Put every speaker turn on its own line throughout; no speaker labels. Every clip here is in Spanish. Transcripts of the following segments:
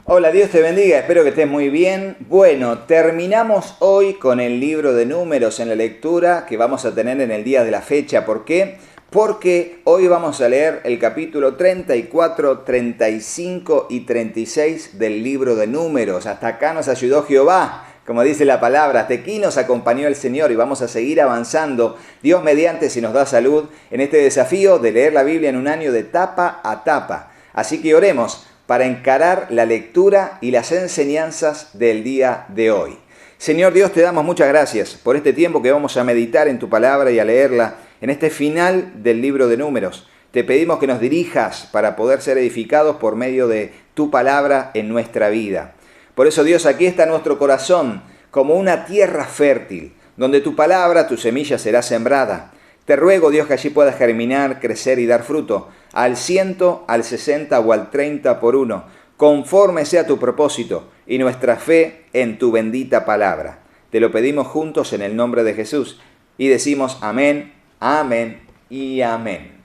Hola, Dios te bendiga, espero que estés muy bien. Bueno, terminamos hoy con el libro de Números en la lectura que vamos a tener en el día de la fecha. ¿Por qué? Porque hoy vamos a leer el capítulo 34, 35 y 36 del libro de Números. Hasta acá nos ayudó Jehová, como dice la palabra, hasta aquí nos acompañó el Señor y vamos a seguir avanzando, Dios mediante, si nos da salud, en este desafío de leer la Biblia en un año de tapa a tapa. Así que oremos para encarar la lectura y las enseñanzas del día de hoy. Señor Dios, te damos muchas gracias por este tiempo que vamos a meditar en tu palabra y a leerla en este final del libro de Números. Te pedimos que nos dirijas para poder ser edificados por medio de tu palabra en nuestra vida. Por eso, Dios, aquí está nuestro corazón como una tierra fértil, donde tu palabra, tu semilla será sembrada. Te ruego, Dios, que allí pueda germinar, crecer y dar fruto, al 100, al 60 o al 30 por uno, conforme sea tu propósito y nuestra fe en tu bendita palabra. Te lo pedimos juntos en el nombre de Jesús y decimos amén, amén y amén.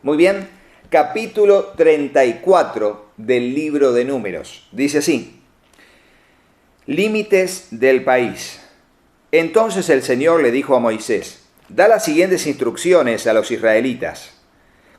Muy bien, capítulo 34 del libro de Números. Dice así: límites del país. Entonces el Señor le dijo a Moisés: da las siguientes instrucciones a los israelitas.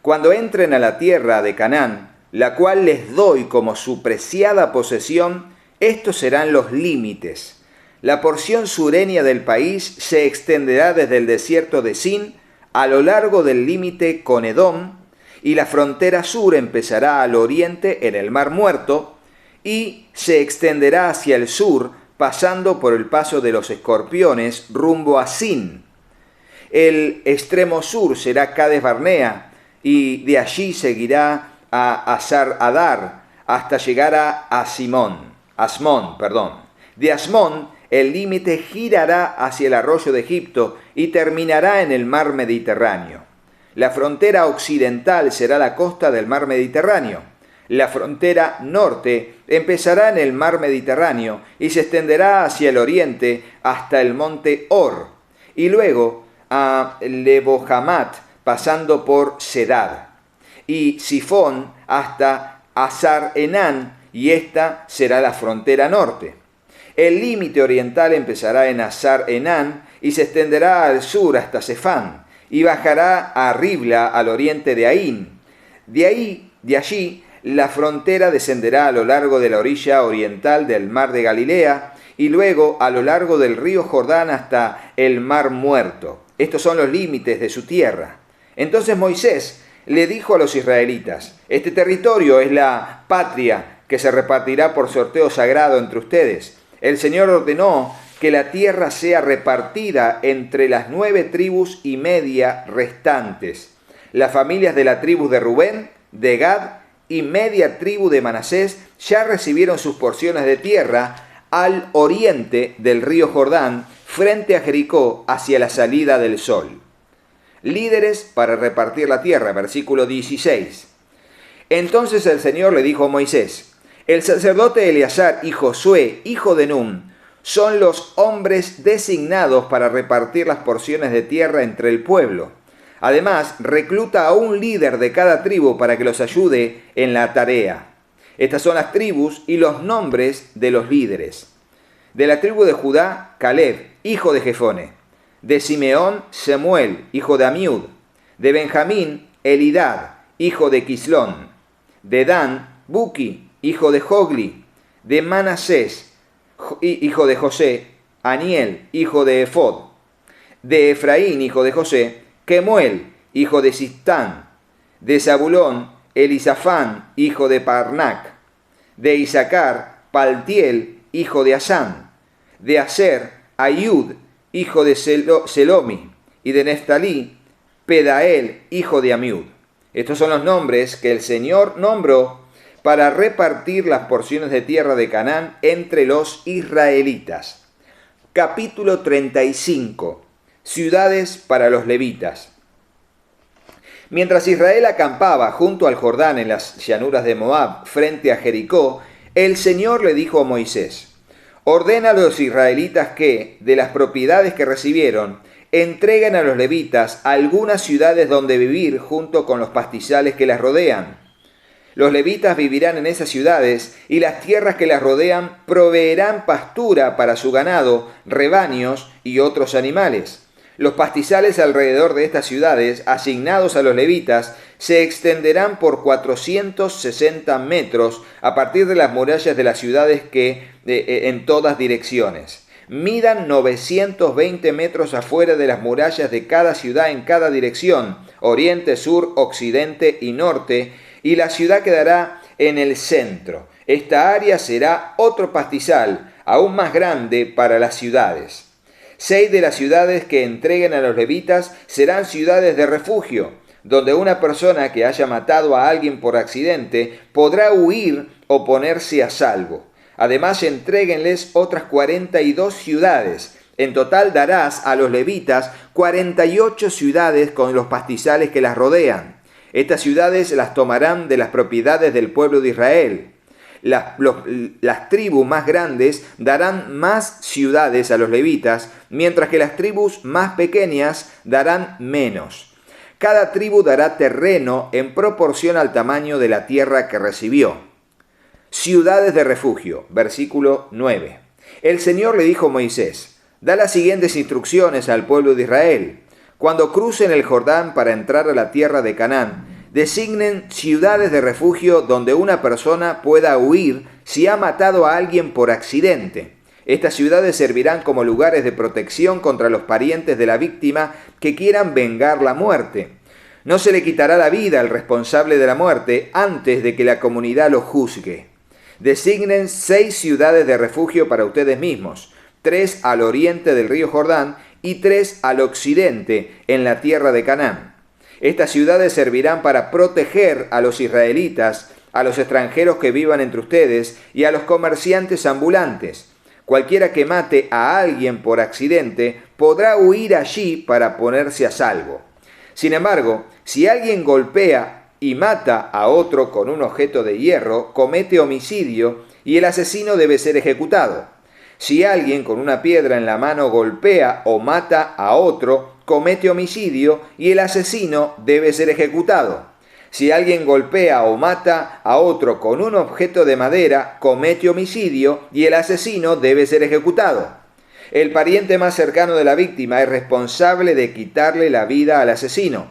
Cuando entren a la tierra de Canaán, la cual les doy como su preciada posesión, estos serán los límites. La porción sureña del país se extenderá desde el desierto de Sin a lo largo del límite con Edom, y la frontera sur empezará al oriente en el Mar Muerto, y se extenderá hacia el sur, pasando por el paso de los Escorpiones rumbo a Sin. El extremo sur será Cades Barnea, y de allí seguirá a Hazar Adar hasta llegar a Asmón. De Asmón el límite girará hacia el arroyo de Egipto y terminará en el mar Mediterráneo. La frontera occidental será la costa del mar Mediterráneo. La frontera norte empezará en el mar Mediterráneo y se extenderá hacia el oriente hasta el monte Hor, y luego a Lebo-Hamat, pasando por Sedad, y Sifón hasta Hazar-Enán, y esta será la frontera norte. El límite oriental empezará en Hazar-Enán y se extenderá al sur hasta Sefán, y bajará a Ribla al oriente de Aín. De allí, la frontera descenderá a lo largo de la orilla oriental del mar de Galilea, y luego a lo largo del río Jordán hasta el Mar Muerto. Estos son los límites de su tierra. Entonces Moisés le dijo a los israelitas: este territorio es la patria que se repartirá por sorteo sagrado entre ustedes. El Señor ordenó que la tierra sea repartida entre las 9 tribus y media restantes. Las familias de la tribu de Rubén, de Gad y media tribu de Manasés ya recibieron sus porciones de tierra al oriente del río Jordán, frente a Jericó, hacia la salida del sol. Líderes para repartir la tierra, versículo 16. Entonces el Señor le dijo a Moisés: el sacerdote Eleazar y Josué, hijo de Nun, son los hombres designados para repartir las porciones de tierra entre el pueblo. Además, recluta a un líder de cada tribu para que los ayude en la tarea. Estas son las tribus y los nombres de los líderes. De la tribu de Judá, Caleb, hijo de Jefone. De Simeón, Semuel, hijo de Amiud. De Benjamín, Elidad, hijo de Quislón. De Dan, Buki, hijo de Jogli. De Manasés, hijo de José, Aniel, hijo de Efod. De Efraín, hijo de José, Kemuel, hijo de Sistán. De Zabulón, Elisafán, hijo de Parnac. De Isaacar, Paltiel, hijo de Asán. De Aser, Ayud, hijo de Selomi. Y de Neftalí, Pedael, hijo de Amiud. Estos son los nombres que el Señor nombró para repartir las porciones de tierra de Canaán entre los israelitas. Capítulo 35. Ciudades para los levitas. Mientras Israel acampaba junto al Jordán en las llanuras de Moab, frente a Jericó, el Señor le dijo a Moisés: ordena a los israelitas que, de las propiedades que recibieron, entreguen a los levitas algunas ciudades donde vivir junto con los pastizales que las rodean. Los levitas vivirán en esas ciudades, y las tierras que las rodean proveerán pastura para su ganado, rebaños y otros animales. Los pastizales alrededor de estas ciudades, asignados a los levitas, se extenderán por 460 metros a partir de las murallas de las ciudades en todas direcciones. Midan 920 metros afuera de las murallas de cada ciudad en cada dirección, oriente, sur, occidente y norte, y la ciudad quedará en el centro. Esta área será otro pastizal, aún más grande para las ciudades. 6 de las ciudades que entreguen a los levitas serán ciudades de refugio, donde una persona que haya matado a alguien por accidente podrá huir o ponerse a salvo. Además, entréguenles otras 42 ciudades. En total darás a los levitas 48 ciudades con los pastizales que las rodean. Estas ciudades las tomarán de las propiedades del pueblo de Israel. Las tribus más grandes darán más ciudades a los levitas, mientras que las tribus más pequeñas darán menos. Cada tribu dará terreno en proporción al tamaño de la tierra que recibió. Ciudades de refugio, versículo 9. El Señor le dijo a Moisés: da las siguientes instrucciones al pueblo de Israel. Cuando crucen el Jordán para entrar a la tierra de Canaán, designen ciudades de refugio donde una persona pueda huir si ha matado a alguien por accidente. Estas ciudades servirán como lugares de protección contra los parientes de la víctima que quieran vengar la muerte. No se le quitará la vida al responsable de la muerte antes de que la comunidad lo juzgue. Designen 6 ciudades de refugio para ustedes mismos, 3 al oriente del río Jordán y 3 al occidente en la tierra de Canaán. Estas ciudades servirán para proteger a los israelitas, a los extranjeros que vivan entre ustedes y a los comerciantes ambulantes. Cualquiera que mate a alguien por accidente podrá huir allí para ponerse a salvo. Sin embargo, si alguien golpea y mata a otro con un objeto de hierro, comete homicidio y el asesino debe ser ejecutado. Si alguien con una piedra en la mano golpea o mata a otro, comete homicidio y el asesino debe ser ejecutado. Si alguien golpea o mata a otro con un objeto de madera, comete homicidio y el asesino debe ser ejecutado. El pariente más cercano de la víctima es responsable de quitarle la vida al asesino.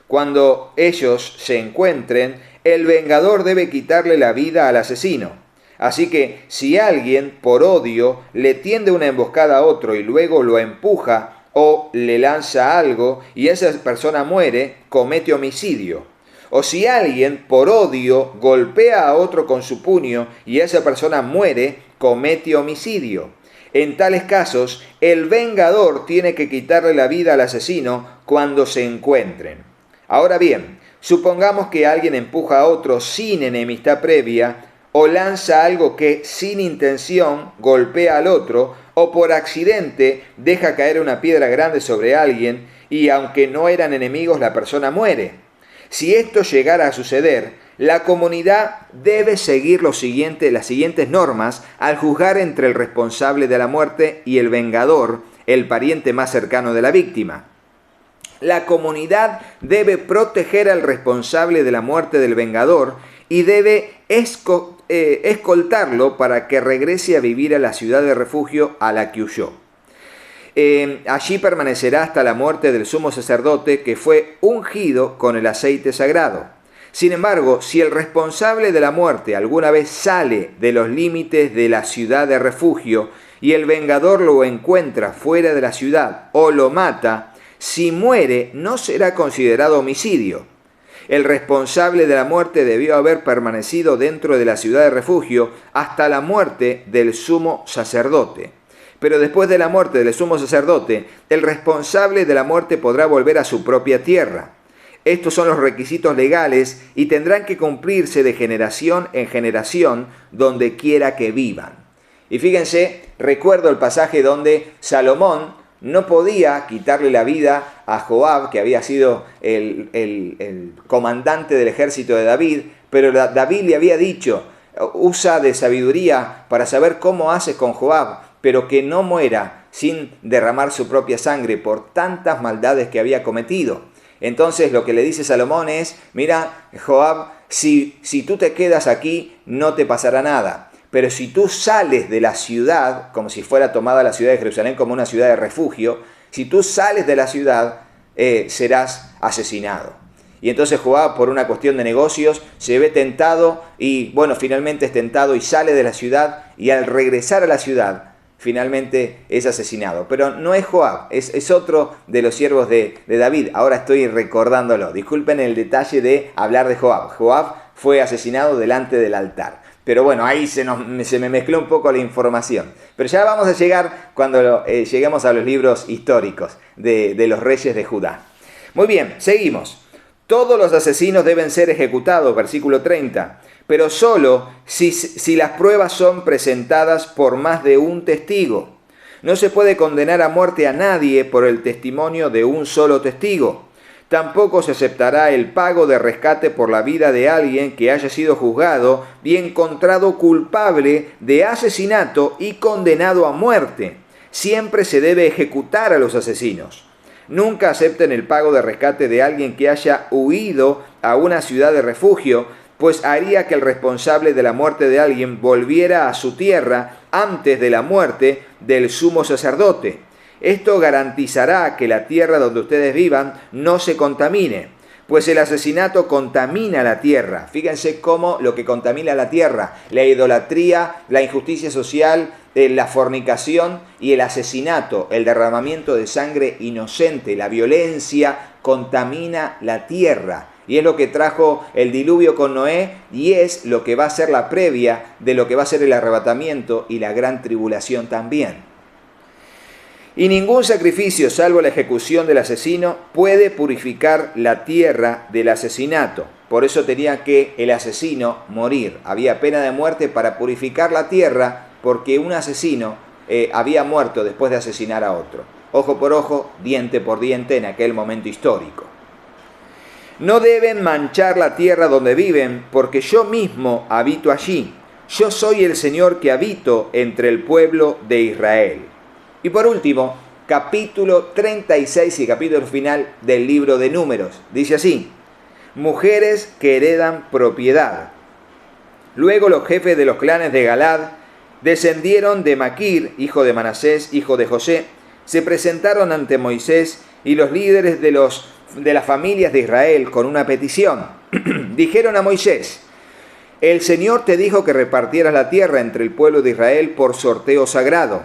Cuando ellos se encuentren, el vengador debe quitarle la vida al asesino. Así que si alguien, por odio, le tiende una emboscada a otro y luego lo empuja o le lanza algo y esa persona muere, comete homicidio. O si alguien, por odio, golpea a otro con su puño y esa persona muere, comete homicidio. En tales casos, el vengador tiene que quitarle la vida al asesino cuando se encuentren. Ahora bien, supongamos que alguien empuja a otro sin enemistad previa, o lanza algo que sin intención golpea al otro, o por accidente deja caer una piedra grande sobre alguien y aunque no eran enemigos la persona muere. Si esto llegara a suceder, la comunidad debe seguir las siguientes normas al juzgar entre el responsable de la muerte y el vengador, el pariente más cercano de la víctima. La comunidad debe proteger al responsable de la muerte del vengador y debe escoltarlo para que regrese a vivir a la ciudad de refugio a la que huyó. Allí permanecerá hasta la muerte del sumo sacerdote que fue ungido con el aceite sagrado. Sin embargo, si el responsable de la muerte alguna vez sale de los límites de la ciudad de refugio y el vengador lo encuentra fuera de la ciudad o lo mata, si muere no será considerado homicidio. El responsable de la muerte debió haber permanecido dentro de la ciudad de refugio hasta la muerte del sumo sacerdote. Pero después de la muerte del sumo sacerdote, el responsable de la muerte podrá volver a su propia tierra. Estos son los requisitos legales y tendrán que cumplirse de generación en generación donde quiera que vivan. Y fíjense, recuerdo el pasaje donde Salomón no podía quitarle la vida a Joab, que había sido el comandante del ejército de David, pero David le había dicho: usa de sabiduría para saber cómo haces con Joab, pero que no muera sin derramar su propia sangre por tantas maldades que había cometido. Entonces lo que le dice Salomón es: mira, Joab si tú te quedas aquí, no te pasará nada. Pero si tú sales de la ciudad, como si fuera tomada la ciudad de Jerusalén como una ciudad de refugio, si tú sales de la ciudad, serás asesinado. Y entonces Joab, por una cuestión de negocios, se ve tentado y, bueno, finalmente es tentado y sale de la ciudad, y al regresar a la ciudad, finalmente es asesinado. Pero no es Joab, es otro de los siervos de David. Ahora estoy recordándolo. Disculpen el detalle de hablar de Joab. Joab fue asesinado delante del altar. Pero bueno, ahí se me mezcló un poco la información. Pero ya vamos a llegar cuando lleguemos a los libros históricos de los reyes de Judá. Muy bien, seguimos. Todos los asesinos deben ser ejecutados, versículo 30, pero solo si las pruebas son presentadas por más de un testigo. No se puede condenar a muerte a nadie por el testimonio de un solo testigo. Tampoco se aceptará el pago de rescate por la vida de alguien que haya sido juzgado y encontrado culpable de asesinato y condenado a muerte. Siempre se debe ejecutar a los asesinos. Nunca acepten el pago de rescate de alguien que haya huido a una ciudad de refugio, pues haría que el responsable de la muerte de alguien volviera a su tierra antes de la muerte del sumo sacerdote. Esto garantizará que la tierra donde ustedes vivan no se contamine, pues el asesinato contamina la tierra. Fíjense cómo lo que contamina la tierra: la idolatría, la injusticia social, la fornicación y el asesinato, el derramamiento de sangre inocente, la violencia contamina la tierra. Y es lo que trajo el diluvio con Noé, y es lo que va a ser la previa de lo que va a ser el arrebatamiento y la gran tribulación también. Y ningún sacrificio, salvo la ejecución del asesino, puede purificar la tierra del asesinato. Por eso tenía que el asesino morir. Había pena de muerte para purificar la tierra, porque un asesino había muerto después de asesinar a otro. Ojo por ojo, diente por diente en aquel momento histórico. No deben manchar la tierra donde viven, porque yo mismo habito allí. Yo soy el Señor que habito entre el pueblo de Israel. Y por último, capítulo 36 y capítulo final del libro de Números. Dice así: mujeres que heredan propiedad. Luego los jefes de los clanes de Galad descendieron de Maquir, hijo de Manasés, hijo de José, se presentaron ante Moisés y los líderes de las familias de Israel con una petición. Dijeron a Moisés: el Señor te dijo que repartieras la tierra entre el pueblo de Israel por sorteo sagrado.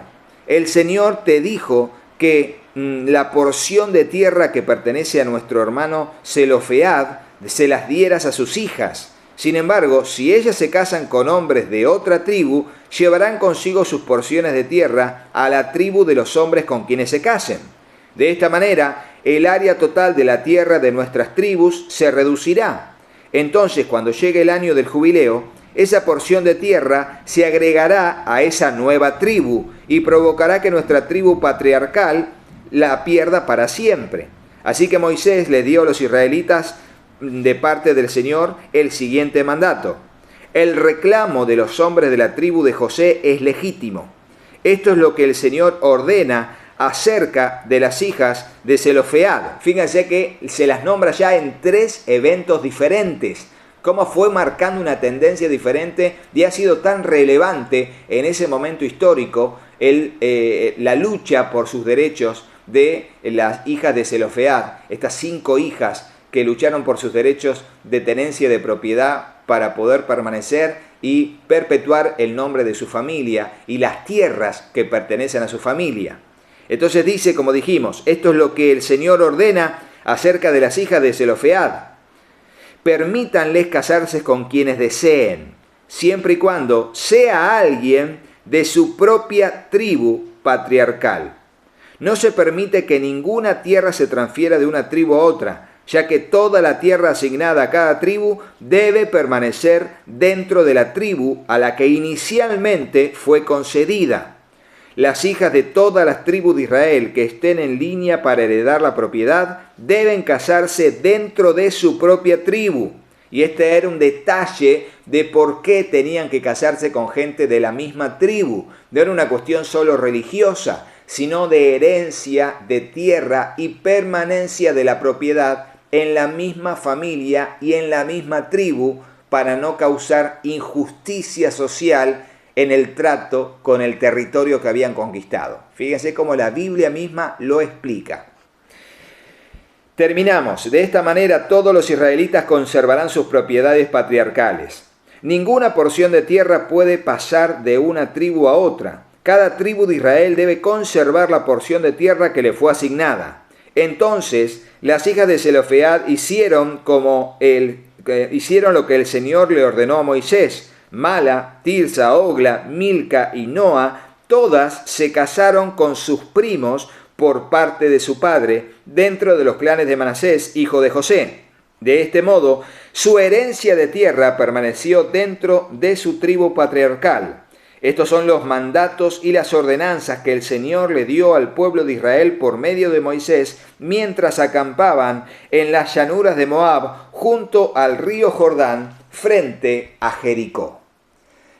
El Señor te dijo que la porción de tierra que pertenece a nuestro hermano Zelofead se las dieras a sus hijas. Sin embargo, si ellas se casan con hombres de otra tribu, llevarán consigo sus porciones de tierra a la tribu de los hombres con quienes se casen. De esta manera, el área total de la tierra de nuestras tribus se reducirá. Entonces, cuando llegue el año del jubileo, esa porción de tierra se agregará a esa nueva tribu y provocará que nuestra tribu patriarcal la pierda para siempre. Así que Moisés le dio a los israelitas de parte del Señor el siguiente mandato: el reclamo de los hombres de la tribu de José es legítimo. Esto es lo que el Señor ordena acerca de las hijas de Zelofead. Fíjense que se las nombra ya en 3 eventos diferentes. Cómo fue marcando una tendencia diferente y ha sido tan relevante en ese momento histórico la lucha por sus derechos de las hijas de Zelofead, estas 5 hijas que lucharon por sus derechos de tenencia de propiedad para poder permanecer y perpetuar el nombre de su familia y las tierras que pertenecen a su familia. Entonces dice, como dijimos, esto es lo que el Señor ordena acerca de las hijas de Zelofead. Permítanles casarse con quienes deseen, siempre y cuando sea alguien de su propia tribu patriarcal. No se permite que ninguna tierra se transfiera de una tribu a otra, ya que toda la tierra asignada a cada tribu debe permanecer dentro de la tribu a la que inicialmente fue concedida. Las hijas de todas las tribus de Israel que estén en línea para heredar la propiedad deben casarse dentro de su propia tribu. Y este era un detalle de por qué tenían que casarse con gente de la misma tribu. No era una cuestión solo religiosa, sino de herencia de tierra y permanencia de la propiedad en la misma familia y en la misma tribu para no causar injusticia social en el trato con el territorio que habían conquistado. Fíjense cómo la Biblia misma lo explica. Terminamos. De esta manera todos los israelitas conservarán sus propiedades patriarcales. Ninguna porción de tierra puede pasar de una tribu a otra. Cada tribu de Israel debe conservar la porción de tierra que le fue asignada. Entonces las hijas de Zelofead hicieron lo que el Señor le ordenó a Moisés. Mala, Tirsa, Ogla, Milca y Noa, todas se casaron con sus primos por parte de su padre, dentro de los clanes de Manasés, hijo de José. De este modo, su herencia de tierra permaneció dentro de su tribu patriarcal. Estos son los mandatos y las ordenanzas que el Señor le dio al pueblo de Israel por medio de Moisés mientras acampaban en las llanuras de Moab junto al río Jordán frente a Jericó.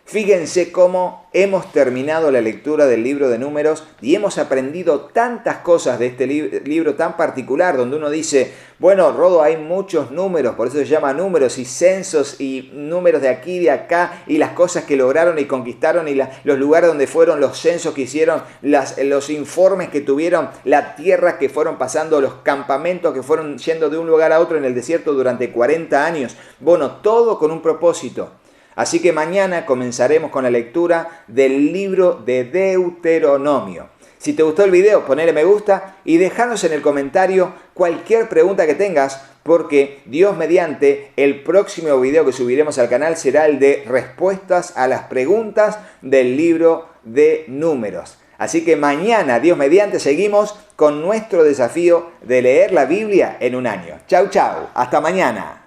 Fíjense cómo hemos terminado la lectura del libro de Números y hemos aprendido tantas cosas de este libro tan particular, donde uno dice, bueno, Rodo, hay muchos números, por eso se llama números y censos y números de aquí y de acá y las cosas que lograron y conquistaron y los lugares donde fueron, los censos que hicieron, los informes que tuvieron, la tierra que fueron pasando, los campamentos que fueron yendo de un lugar a otro en el desierto durante 40 años. Bueno, todo con un propósito. Así que mañana comenzaremos con la lectura del libro de Deuteronomio. Si te gustó el video, ponle me gusta y déjanos en el comentario cualquier pregunta que tengas, porque Dios mediante, el próximo video que subiremos al canal será el de respuestas a las preguntas del libro de Números. Así que mañana, Dios mediante, seguimos con nuestro desafío de leer la Biblia en un año. Chau, chau. Hasta mañana.